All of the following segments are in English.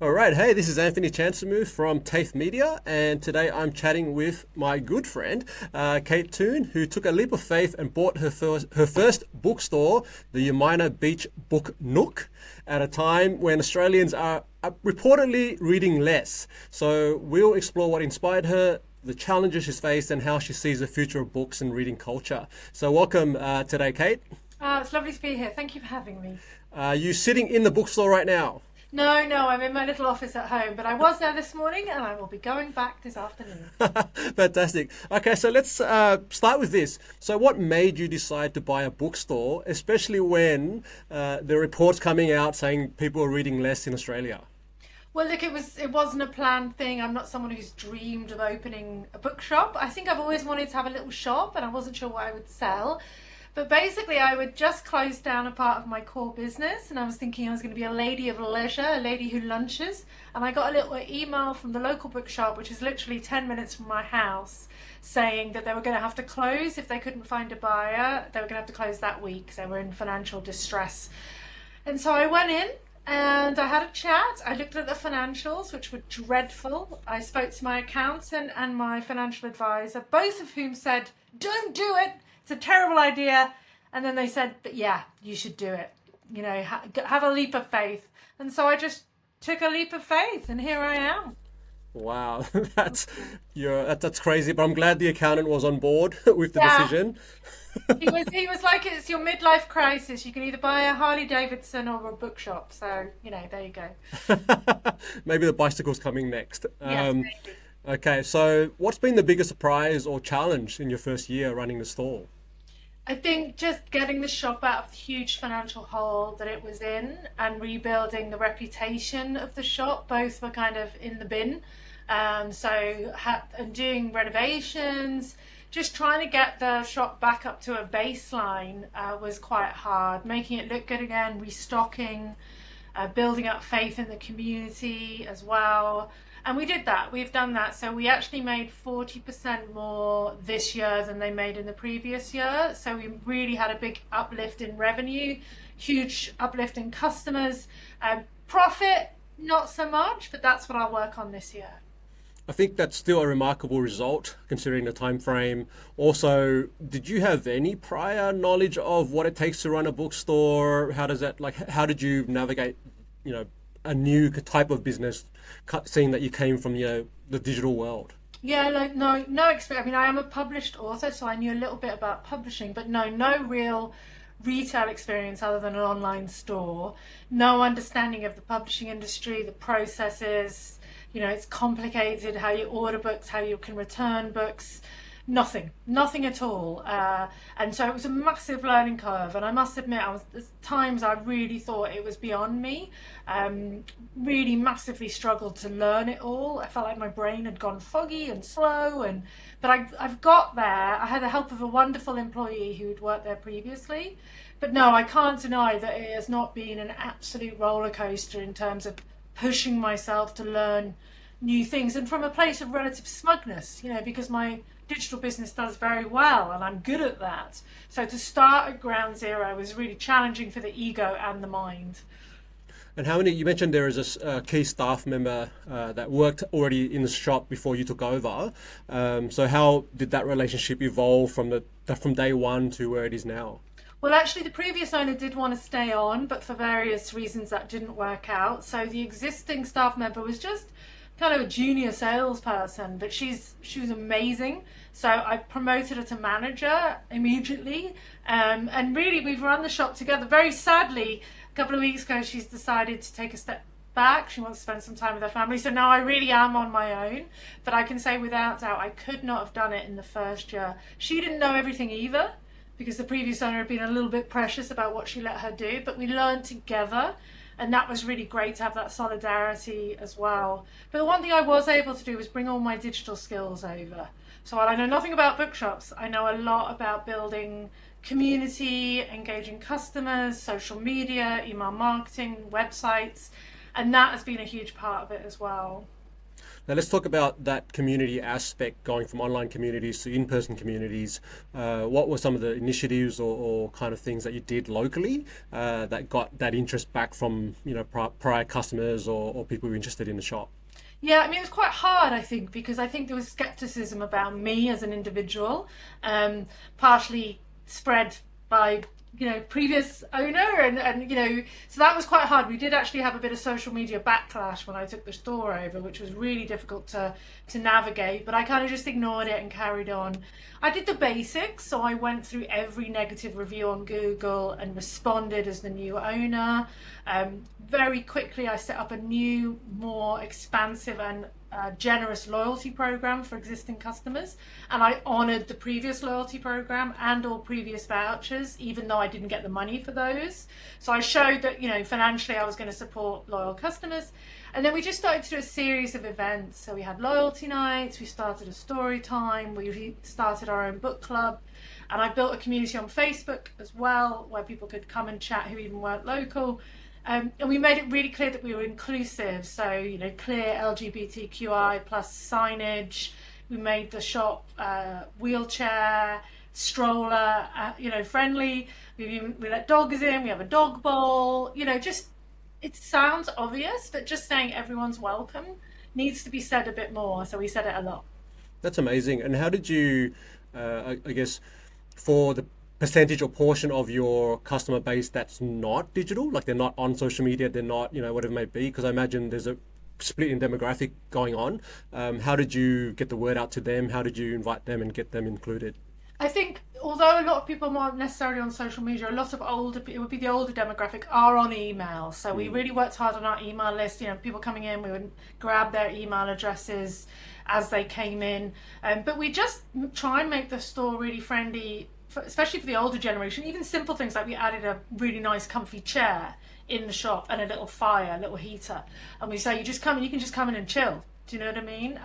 All right, hey, this is Anfernee Chansamooth from TAFE Media, and today I'm chatting with my good friend, Kate Toon, who took a leap of faith and bought her first bookstore, the Umina Beach Book Nook, at a time when Australians are reportedly reading less. So we'll explore what inspired her, the challenges she's faced, and how she sees the future of books and reading culture. So welcome today, Kate. It's lovely to be here. Thank you for having me. You sitting in the bookstore right now? No, I'm in my little office at home, but I was there this morning and I will be going back this afternoon. Fantastic. Okay, so let's start with this. So, what made you decide to buy a bookstore, especially when the reports coming out saying people are reading less in Australia? Well, look, it wasn't a planned thing. I'm not someone who's dreamed of opening a bookshop. I think I've always wanted to have a little shop and I wasn't sure what I would sell. But basically, I would just close down a part of my core business, and I was thinking I was going to be a lady of leisure, a lady who lunches. And I got a little email from the local bookshop, which is literally 10 minutes from my house, saying that they were going to have to close if they couldn't find a buyer. They were going to have to close that week because they were in financial distress. And so I went in and I had a chat. I looked at the financials, which were dreadful. I spoke to my accountant and my financial advisor, both of whom said, "Don't do it. It's a terrible idea." And then they said, "But yeah, you should do it. Have a leap of faith." And so I just took a leap of faith, and here I am. Wow, that's that's crazy. But I'm glad the accountant was on board with the Yeah, decision. he was like, "It's your midlife crisis. You can either buy a Harley Davidson or a bookshop." So there you go. Maybe the bicycle's coming next. Yes, maybe. Okay, so what's been the biggest surprise or challenge in your first year running the store? I think just getting the shop out of the huge financial hole that it was in and rebuilding the reputation of the shop, both were kind of in the bin. And doing renovations, just trying to get the shop back up to a baseline was quite hard. Making it look good again, restocking, building up faith in the community as well. And we did that. We've done that. So we actually made 40% more this year than they made in the previous year. So we really had a big uplift in revenue, huge uplift in customers. Profit, not so much, but that's what I'll work on this year. I think that's still a remarkable result considering the time frame. Also, did you have any prior knowledge of what it takes to run a bookstore? How does that how did you navigate, you know, a new type of business, seeing that you came from, the digital world? Yeah, like no experience. I mean, I am a published author, so I knew a little bit about publishing, but no real retail experience other than an online store. No understanding of the publishing industry, the processes. It's complicated how you order books, how you can return books. Nothing at all. And so it was a massive learning curve. And I must admit, there's times I really thought it was beyond me. Really massively struggled to learn it all. I felt like my brain had gone foggy and slow. But I've got there. I had the help of a wonderful employee who'd worked there previously. But no, I can't deny that it has not been an absolute roller coaster in terms of pushing myself to learn new things, and from a place of relative smugness, because my digital business does very well and I'm good at that. So to start at ground zero was really challenging for the ego and the mind. And how many, you mentioned there is a key staff member that worked already in the shop before you took over. So how did that relationship evolve from day one to where it is now? Well, actually, the previous owner did want to stay on, but for various reasons that didn't work out. So the existing staff member was just kind of a junior salesperson, but she was amazing. So I promoted her to manager immediately, and really we've run the shop together. Very sadly, a couple of weeks ago, she's decided to take a step back. She wants to spend some time with her family. So now I really am on my own. But I can say without doubt, I could not have done it in the first year. She didn't know everything either, because the previous owner had been a little bit precious about what she let her do, but we learned together, and that was really great to have that solidarity as well. But the one thing I was able to do was bring all my digital skills over. So while I know nothing about bookshops, I know a lot about building community, engaging customers, social media, email marketing, websites, and that has been a huge part of it as well. Now let's talk about that community aspect, going from online communities to in-person communities. What were some of the initiatives or kind of things that you did locally that got that interest back from prior customers or people who were interested in the shop? Yeah, I mean, it was quite hard, I think, because I think there was skepticism about me as an individual, partially spread by, previous owner and so that was quite hard. We did actually have a bit of social media backlash when I took the store over, which was really difficult to navigate, but I kind of just ignored it and carried on. I did the basics, so I went through every negative review on Google and responded as the new owner. Very quickly, I set up a new, more expansive and generous loyalty program for existing customers, and I honoured the previous loyalty program and all previous vouchers, even though I didn't get the money for those. So I showed that financially I was going to support loyal customers. And then we just started to do a series of events. So we had loyalty nights, we started a story time, we started our own book club, and I built a community on Facebook as well where people could come and chat who even weren't local. And we made it really clear that we were inclusive, so clear LGBTQI plus signage. We made the shop wheelchair, stroller, friendly. We let dogs in. We have a dog bowl. Just it sounds obvious, but just saying everyone's welcome needs to be said a bit more. So we said it a lot. That's amazing. And how did you, I guess, for the percentage or portion of your customer base that's not digital, like they're not on social media, they're not, whatever it may be, because I imagine there's a split in demographic going on. How did you get the word out to them? How did you invite them and get them included? I think although a lot of people aren't necessarily on social media, a lot of it would be the older demographic, are on email. So we really worked hard on our email list. People coming in, we would grab their email addresses as they came in. But we just try and make the store really friendly, especially for the older generation. Even simple things like we added a really nice comfy chair in the shop and a little fire, a little heater. And we say, you can just come in and chill. Do you know what I mean?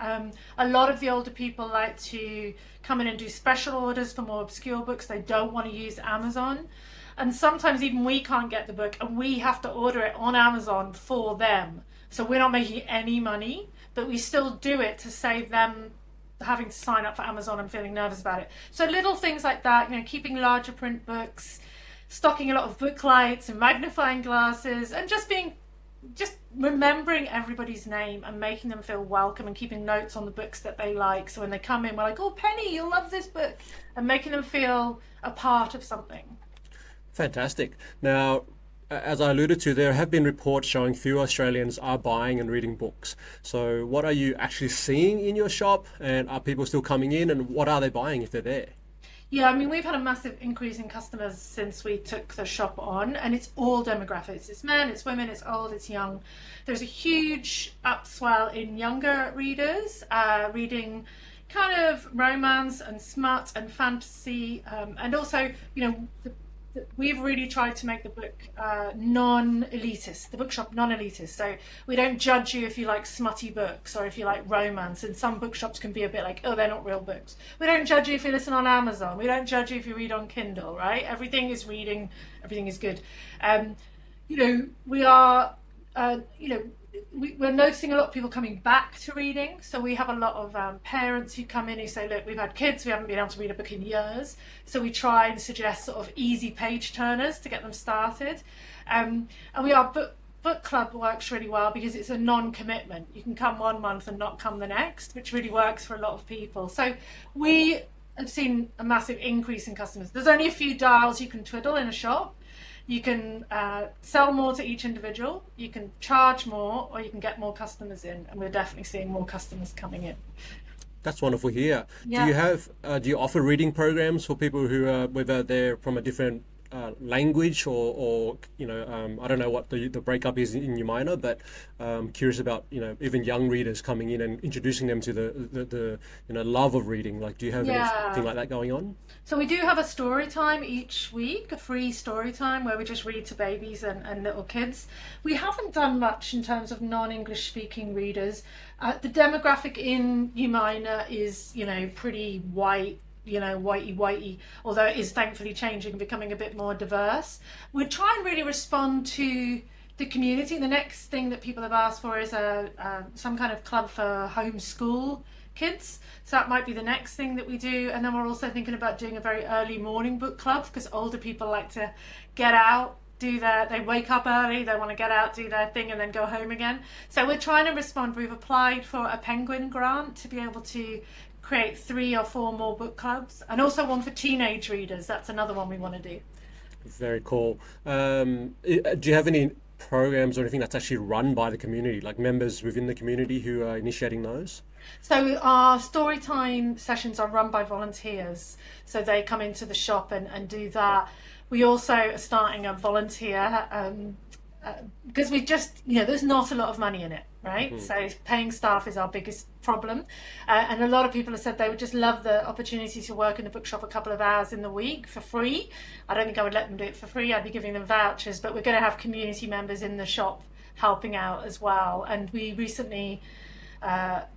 A lot of the older people like to come in and do special orders for more obscure books. They don't want to use Amazon. And sometimes even we can't get the book and we have to order it on Amazon for them. So we're not making any money, but we still do it to save them having to sign up for Amazon and feeling nervous about it. So little things like that, keeping larger print books, stocking a lot of book lights and magnifying glasses, and just remembering everybody's name and making them feel welcome and keeping notes on the books that they like. So when they come in, we're like, oh, Penny, you'll love this book, and making them feel a part of something. Fantastic. Now, as I alluded to, there have been reports showing fewer Australians are buying and reading books. So what are you actually seeing in your shop, and are people still coming in, and what are they buying if they're there? Yeah, I mean, we've had a massive increase in customers since we took the shop on, and it's all demographics. It's men, it's women, it's old, it's young. There's a huge upswell in younger readers, reading kind of romance and smut and fantasy, and also, we've really tried to make the book non-elitist, the bookshop non-elitist. So we don't judge you if you like smutty books or if you like romance. And some bookshops can be a bit like, oh, they're not real books. We don't judge you if you listen on Amazon. We don't judge you if you read on Kindle, right? Everything is reading, everything is good. We are, we're noticing a lot of people coming back to reading. So we have a lot of parents who come in who say, look, we've had kids, we haven't been able to read a book in years. So we try and suggest sort of easy page turners to get them started. And book club works really well because it's a non-commitment. You can come 1 month and not come the next, which really works for a lot of people. So we have seen a massive increase in customers. There's only a few dials you can twiddle in a shop. You can sell more to each individual, you can charge more, or you can get more customers in, and we're definitely seeing more customers coming in. That's wonderful here. Yeah. Do you offer reading programs for people who are, whether they're from a different language or I don't know what the breakup is in Umina, but curious about even young readers coming in and introducing them to the love of reading. Like, do you have anything like that going on? So we do have a story time each week, a free story time where we just read to babies and little kids. We haven't done much in terms of non-English speaking readers. The demographic in Umina is pretty white, whitey, although it is thankfully changing and becoming a bit more diverse. We try and really respond to the community. The next thing that people have asked for is some kind of club for homeschool kids. So that might be the next thing that we do. And then we're also thinking about doing a very early morning book club, because older people like to get out, they wake up early, they want to get out, do their thing, and then go home again. So we're trying to respond. We've applied for a Penguin grant to be able to create 3 or 4 more book clubs, and also one for teenage readers. That's another one we want to do. Very cool. Do you have any programs or anything that's actually run by the community, like members within the community who are initiating those? So our story time sessions are run by volunteers. So they come into the shop and do that. We also are starting a volunteer, because we just, there's not a lot of money in it, right? Mm-hmm. So paying staff is our biggest problem. And a lot of people have said they would just love the opportunity to work in the bookshop a couple of hours in the week for free. I don't think I would let them do it for free. I'd be giving them vouchers, but we're going to have community members in the shop helping out as well. And we recently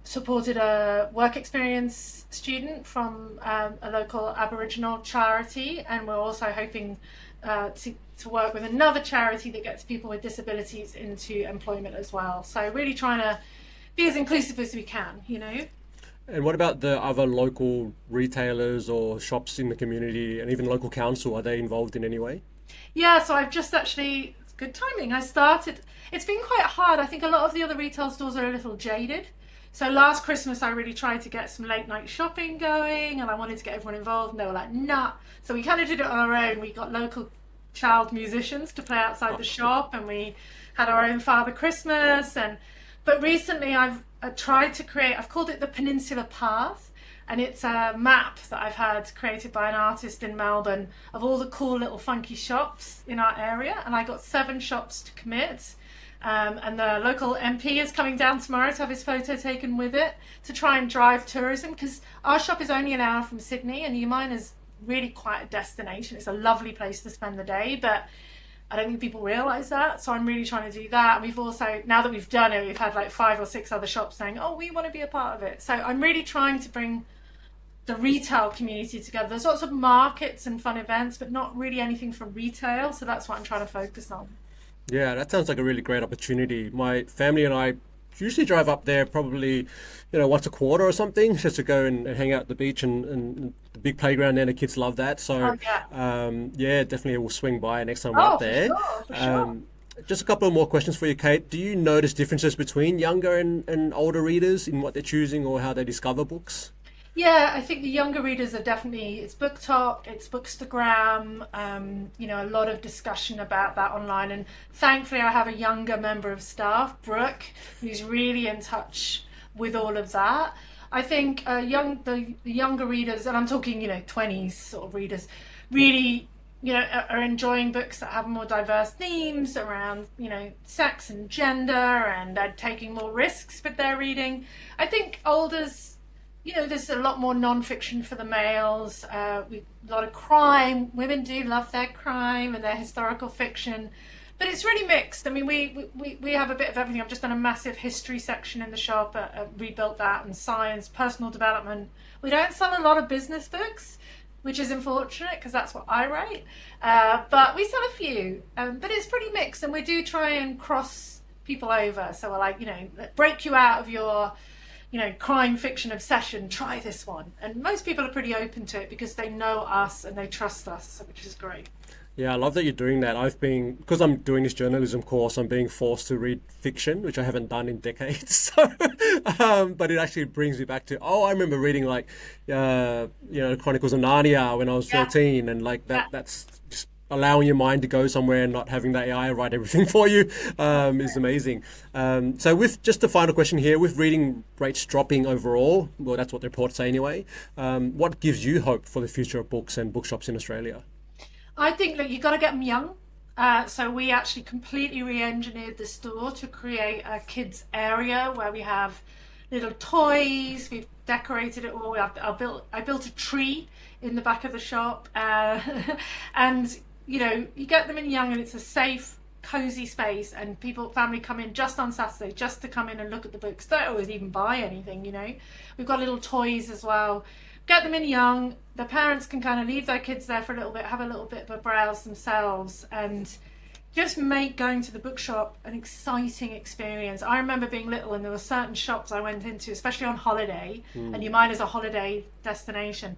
supported a work experience student from a local Aboriginal charity, and we're also hoping to work with another charity that gets people with disabilities into employment as well. So really trying to be as inclusive as we can, And what about the other local retailers or shops in the community, and even local council? Are they involved in any way? Yeah, so I've just actually, good timing, it's been quite hard. I think a lot of the other retail stores are a little jaded. So last Christmas, I really tried to get some late night shopping going, and I wanted to get everyone involved, and they were like, nah. So we kind of did it on our own. We got local child musicians to play outside the shop, and we had our own Father Christmas. But recently I've tried to create, I've called it the Peninsula Path, and it's a map that I've had created by an artist in Melbourne of all the cool little funky shops in our area, and I got 7 shops to commit. And the local MP is coming down tomorrow to have his photo taken with it, to try and drive tourism, because our shop is only an hour from Sydney, and Umina is really quite a destination. It's a lovely place to spend the day, but I don't think people realise that. So I'm really trying to do that. And we've also, now that we've done it, we've had like 5 or 6 other shops saying, oh, we want to be a part of it. So I'm really trying to bring the retail community together. There's lots of markets and fun events, but not really anything for retail. So that's what I'm trying to focus on. Yeah, that sounds like a really great opportunity. My family and I usually drive up there probably, once a quarter or something, just to go and hang out at the beach and the big playground there. The kids love that. So, yeah, definitely we'll swing by next time we're up there. For sure. Just a couple of more questions for you, Kate. Do you notice differences between younger and older readers in what they're choosing or how they discover books? Yeah, I think the younger readers are definitely, it's BookTok, it's Bookstagram, a lot of discussion about that online. And thankfully I have a younger member of staff, Brooke, who's really in touch with all of that. I think the younger readers, and I'm talking, 20s sort of readers, really, are enjoying books that have more diverse themes around, sex and gender, and taking more risks with their reading. I think olders, there's a lot more non-fiction for the males, a lot of crime. Women do love their crime and their historical fiction, but it's really mixed. I mean, we have a bit of everything. I've just done a massive history section in the shop, rebuilt that, and science, personal development. We don't sell a lot of business books, which is unfortunate because that's what I write, but we sell a few, but it's pretty mixed, and we do try and cross people over. So we're like, break you out of your crime fiction obsession, try this one. And most people are pretty open to it because they know us and they trust us, which is great. Yeah, I love that you're doing that. Because I'm doing this journalism course, I'm being forced to read fiction, which I haven't done in decades. So, but it actually brings me back to, I remember reading Chronicles of Narnia when I was 13, and that's just allowing your mind to go somewhere and not having the AI write everything for you is amazing. So with just the final question here, with reading rates dropping overall, well, that's what the reports say anyway, what gives you hope for the future of books and bookshops in Australia? I think that you've got to get them young. So we actually completely re-engineered the store to create a kids area where we have little toys. We've decorated it all. I built a tree in the back of the shop, and you get them in young, and it's a safe, cozy space, and family come in just on Saturday just to come in and look at the books. Don't always even buy anything, We've got little toys as well. Get them in young. The parents can kind of leave their kids there for a little bit, have a little bit of a browse themselves, and just make going to the bookshop an exciting experience. I remember being little and there were certain shops I went into, especially on holiday, and Umina is a holiday destination.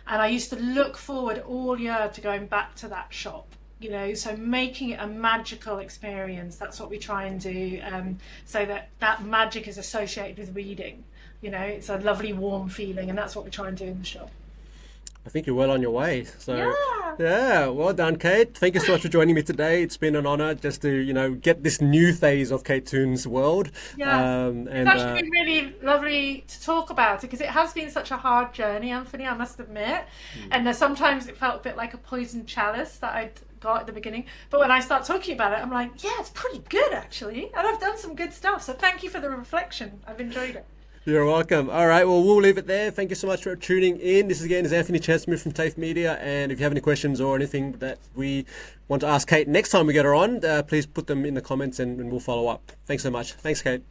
And I used to look forward all year to going back to that shop, so making it a magical experience. That's what we try and do, so that magic is associated with reading. It's a lovely warm feeling, and that's what we try and do in the shop. I think you're well on your way. So Yeah. well done, Kate. Thank you so much for joining me today. It's been an honor just to, get this new phase of Kate Toon's world. Yeah. And It's actually been really lovely to talk about it, because it has been such a hard journey, Anfernee, I must admit. And sometimes it felt a bit like a poisoned chalice that I'd got at the beginning. But when I start talking about it, I'm like, yeah, it's pretty good actually. And I've done some good stuff. So thank you for the reflection. I've enjoyed it. You're welcome. All right, well, we'll leave it there. Thank you so much for tuning in. This again is Anfernee Chansamooth from TAFE Media. And if you have any questions or anything that we want to ask Kate next time we get her on, please put them in the comments and we'll follow up. Thanks so much. Thanks, Kate.